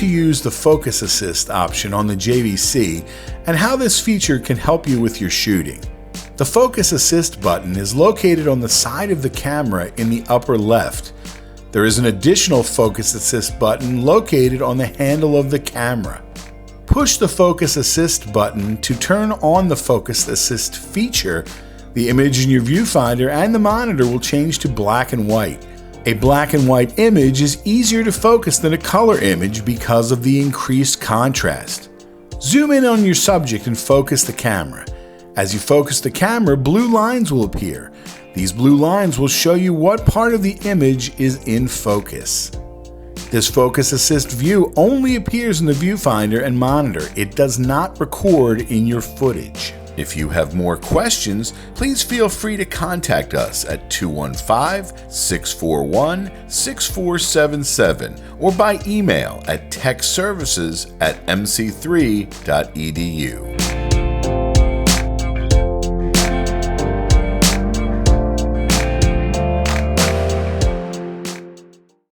to use the Focus Assist option on the JVC and how this feature can help you with your shooting. The Focus Assist button is located on the side of the camera in the upper left. There is an additional Focus Assist button located on the handle of the camera. Push the Focus Assist button to turn on the Focus Assist feature. The image in your viewfinder and the monitor will change to black and white. A black and white image is easier to focus than a color image because of the increased contrast. Zoom in on your subject and focus the camera. As you focus the camera, blue lines will appear. These blue lines will show you what part of the image is in focus. This Focus Assist view only appears in the viewfinder and monitor. It does not record in your footage. If you have more questions, please feel free to contact us at 215-641-6477 or by email at techservices@mc3.edu.